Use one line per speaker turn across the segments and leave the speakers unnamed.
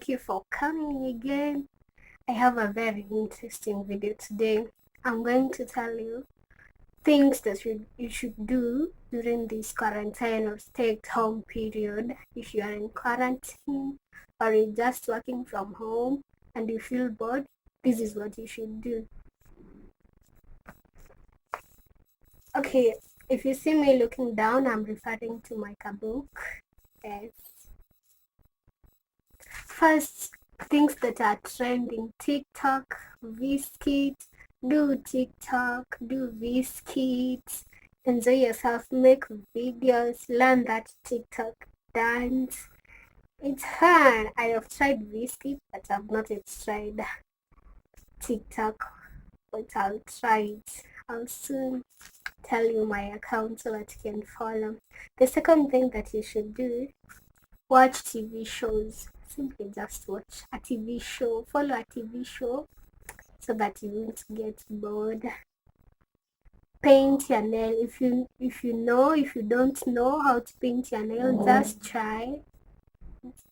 thank you for coming again. I have a very interesting video today. I'm going to tell you things that you should do during this quarantine or stay-at-home period. If you are in quarantine or you're just working from home and you feel bored, this is what you should do. Okay, if you see me looking down, I'm referring to my book. Yes. First, things that are trending: TikTok, Viscuit. Do TikTok, do Viscuit, enjoy yourself, make videos, learn that TikTok dance. It's fun. I have tried Viscuit, but I've not yet tried TikTok, but I'll try it. I'll soon tell you my account so that you can follow. The second thing that you should do: watch TV shows. Simply just watch a TV show, follow a TV show so that you won't get bored. Paint your nail. If you don't know how to paint your nail, just try.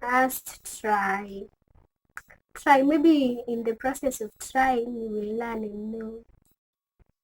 Try. Maybe in the process of trying, you will learn and know.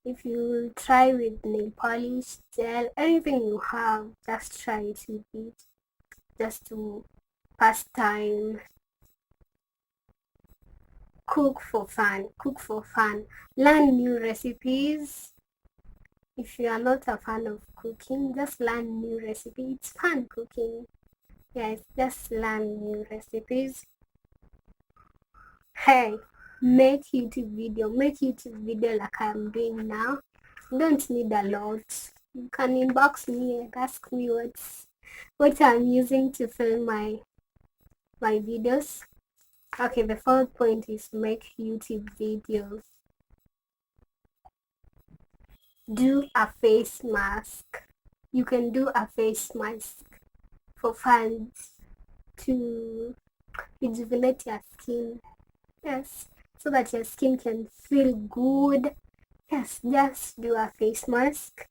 If you try with nail polish, gel, anything you have, just try it with it, just to pass time. Cook for fun. Learn new recipes. If you are not a fan of cooking, just learn new recipes. It's fun cooking. Yes, just learn new recipes. Hey, make YouTube video like I'm doing now. You don't need a lot. You can inbox me and ask me what I'm using to film my videos. Okay, the fourth point is make YouTube videos. Do a face mask. You can do a face mask for fun to rejuvenate your skin. Yes, so that your skin can feel good. Yes, just do a face mask.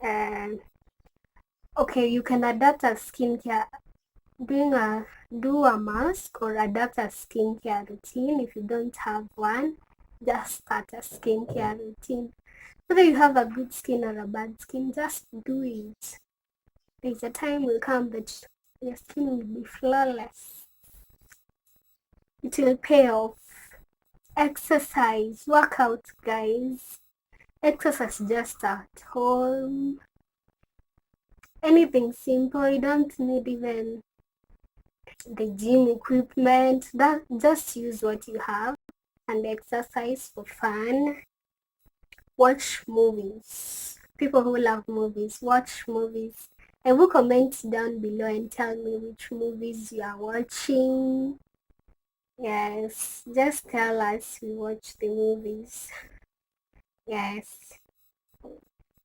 And okay, you can adapt a skincare. Do a mask or adapt a skincare routine. If you don't have one, just start a skincare routine. Whether you have a good skin or a bad skin, just do it. There's a time will come that your skin will be flawless. It will pay off. Exercise, workout, guys. Exercise just at home. Anything simple. You don't need even the gym equipment. That just use what you have and exercise for fun. Watch movies. People who love movies, watch movies. I will comment down below and tell me which movies you are watching. Yes, just tell us you watch the movies. Yes.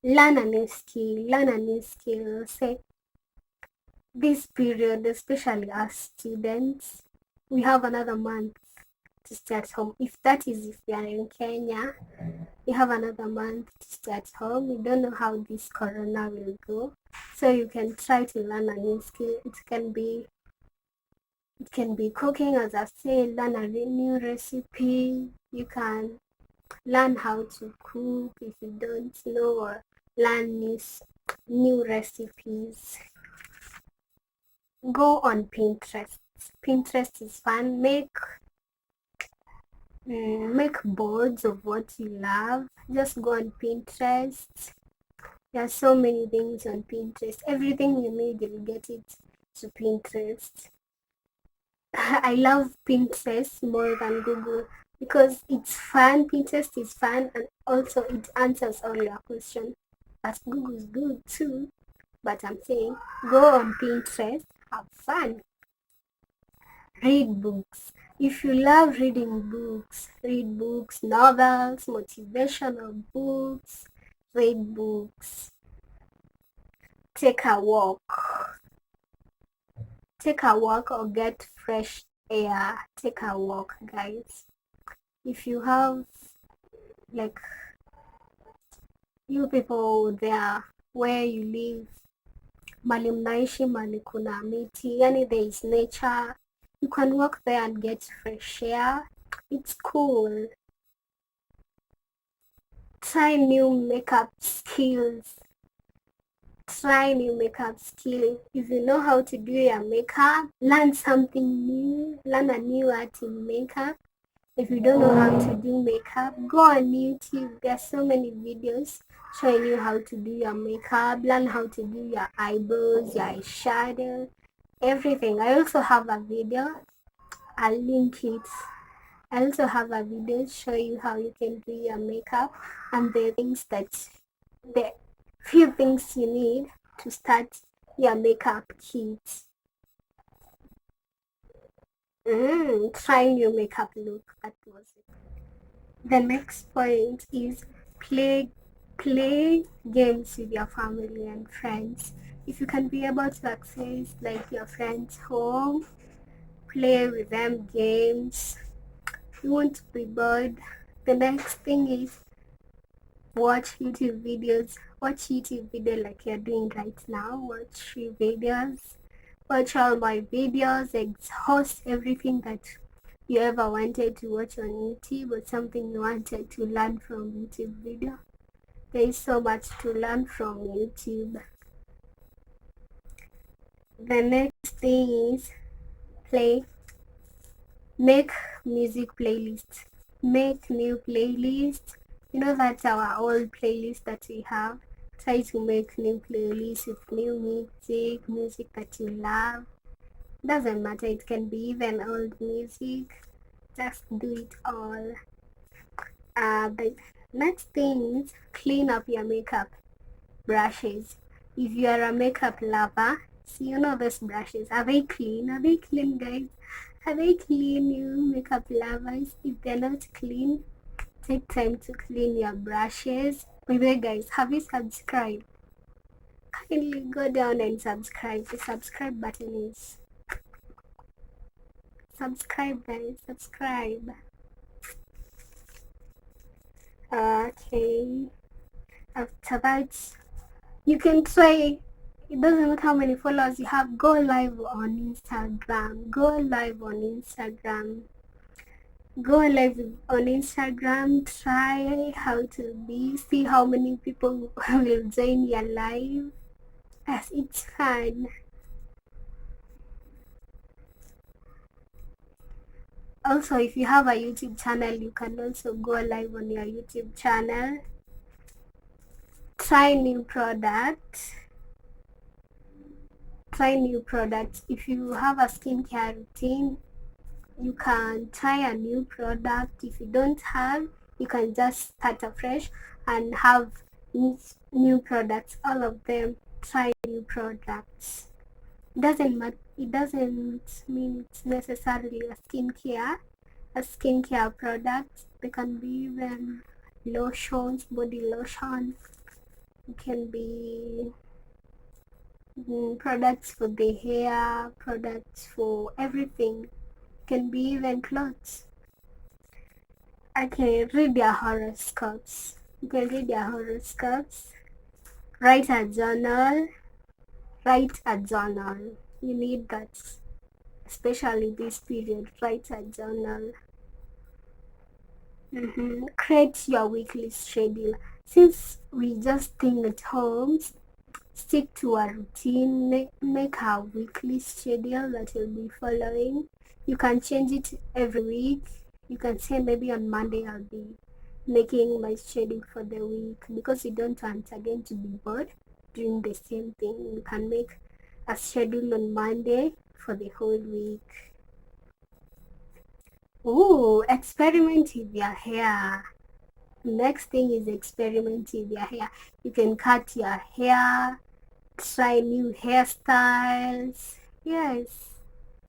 Learn a new skill. Say, this period, especially as students, we have another month to stay at home. If you are in Kenya, you have another month to stay at home. You don't know how this corona will go, so you can try to learn a new skill. It can be cooking, as I said. Learn a new recipe. You can learn how to cook if you don't know, or learn new recipes. Go on Pinterest. Pinterest is fun. Make boards of what you love. Just go on Pinterest. There are so many things on Pinterest. Everything you need, you'll get it to Pinterest. I love Pinterest more than Google because it's fun. Pinterest is fun, and also it answers all your questions. But Google is good too. But I'm saying, go on Pinterest, have fun. Read books. If you love reading books, read books, novels, motivational books, read books. Take a walk or get fresh air. Take a walk, guys. If you have, like, you people there where you live, mali mnaishi, mali kuna miti, yani there is nature, You can walk there and get fresh air. It's cool. Try new makeup skills. Try new makeup skill. If you know how to do your makeup, learn something new. Learn a new art in makeup. If you don't know how to do makeup, go on YouTube. There are so many videos showing you how to do your makeup. Learn how to do your eyebrows, your eyeshadow, everything. I also have a video. I'll link it. I also have a video show you how you can do your makeup and the few things you need to start your makeup kit. Try new makeup look. That was it. The next point is play games with your family and friends. If you can be able to access like your friends' home, play with them games. You won't be bored. The next thing is watch YouTube videos. Watch YouTube video like you're doing right now. Watch videos. Watch all my videos. Exhaust everything that you ever wanted to watch on YouTube or something you wanted to learn from YouTube video. There is so much to learn from YouTube. The next thing is make music playlists. Make new playlists. You know that's our old playlist that we have. Try to make new playlists with new music that you love. Doesn't matter, it can be even old music. Just do it all. The next thing is clean up your makeup brushes. If you are a makeup lover, see, you know those brushes. Are they clean? Are they clean, guys? Are they clean, you makeup lovers? If they're not clean, take time to clean your brushes. By the way, guys, have you subscribed? Kindly go down and subscribe. The subscribe button is... Subscribe, guys. Subscribe. Okay. After that, you can try... It doesn't matter how many followers you have. Go live on Instagram. Go live on Instagram. Go live on Instagram. Try how to be. See how many people will join your live. Yes, it's fun. Also, if you have a YouTube channel, you can also go live on your YouTube channel. Try new products. Try new products. If you have a skincare routine, you can try a new product. If you don't have, you can just start afresh and have new products. All of them. Try new products. It doesn't mean it's necessarily a skincare product. They can be even lotions, body lotion. It can be products for the hair, products for everything. It can be even clothes. Okay, read your horoscopes. You can read your horoscopes. Write a journal. Write a journal. You need that, especially this period. Write a journal. Create your weekly schedule. Since we just staying at home, stick to a routine. Make a weekly schedule that you'll be following. You can change it every week. You can say maybe on Monday I'll be making my schedule for the week, because you don't want again to be bored doing the same thing. You can make a schedule on Monday for the whole week. Ooh, experiment with your hair. Next thing is experiment with your hair. You can cut your hair, try new hairstyles. Yes,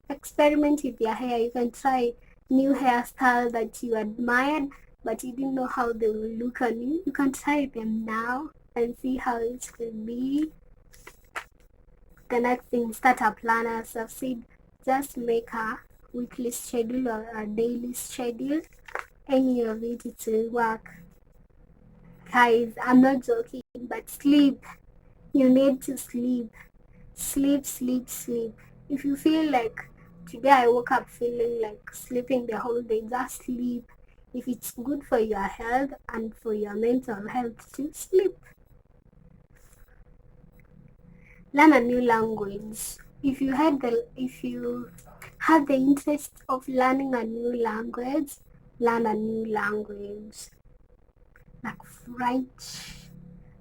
experiment with your hair. You can try new hairstyle that you admired but you didn't know how they will look on you. You can try them now and see how it will be. The next thing, start a planner. So I've said, just make a weekly schedule or a daily schedule. Any of it will work. Guys, I'm not joking, but sleep. You need to sleep. Sleep. If you feel like Today I woke up feeling like sleeping the whole day. Just sleep. If it's good for your health and for your mental health to sleep. Learn a new language. If you have the interest of learning a new language, learn a new language. Like French.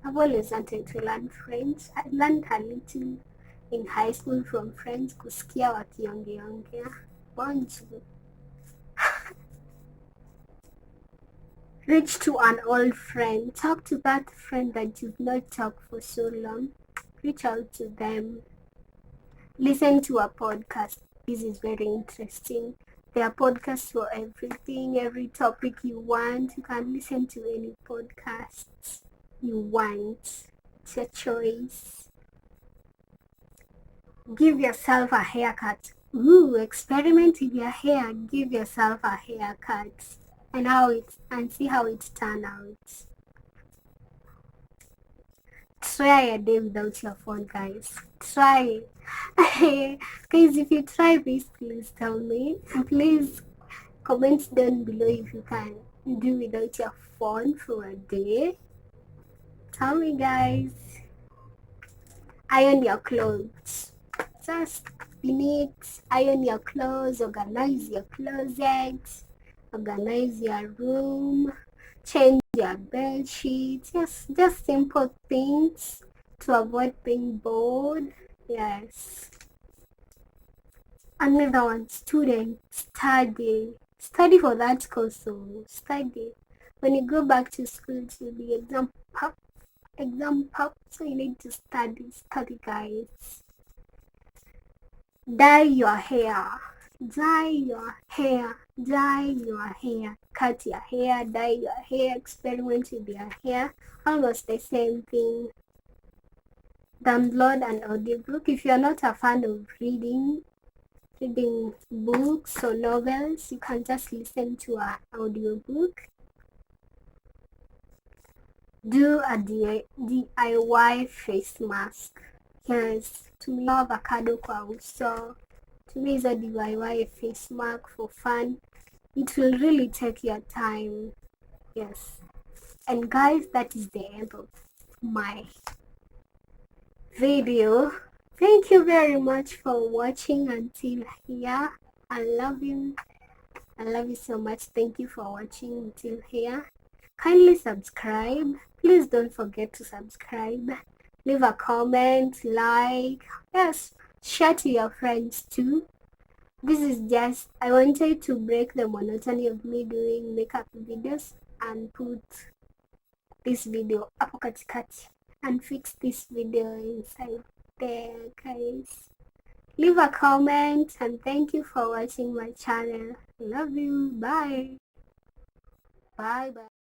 I've always wanted to learn French. I learned a little in high school from French, kusikia wakiongea. Bonjour. Reach to an old friend. Talk to that friend that you've not talked for so long. Reach out to them. Listen to a podcast. This is very interesting. There are podcasts for everything, every topic you want. You can listen to any podcasts you want. It's your choice. Give yourself a haircut. Ooh, experiment with your hair. Give yourself a haircut and see how it turns out. Try a day without your phone, guys. Try. Guys, if you try this, please tell me. And please comment down below if you can do without your phone for a day. Tell me, guys. Iron your clothes. Just be neat. Iron your clothes. Organize your closet. Organize your room. Change your bed sheets. Yes, just simple things to avoid being bored. Yes. Another one, student, study. Study for that course. So study. When you go back to school to the exam pop, so you need to study, guys. Dye your hair. Dye your hair. Dye your hair. Cut your hair. Dye your hair. Experiment with your hair. Almost the same thing. Download an audiobook. If you're not a fan of reading books or novels, you can just listen to an audiobook. Do a DIY face mask. Yes, tumia avocado kwa uso. Tumia hizo DIY face mask for fun. It will really take your time. Yes. And guys, that is the end of my video. Thank you very much for watching until here. I love you. I love you so much. Thank you for watching until here. Kindly subscribe. Please don't forget to subscribe. Leave a comment, like, yes, share to your friends too. This is just, I wanted to break the monotony of me doing makeup videos and put this video hapo katikati and fix this video inside there, guys. Leave a comment and thank you for watching my channel. Love you. Bye. Bye.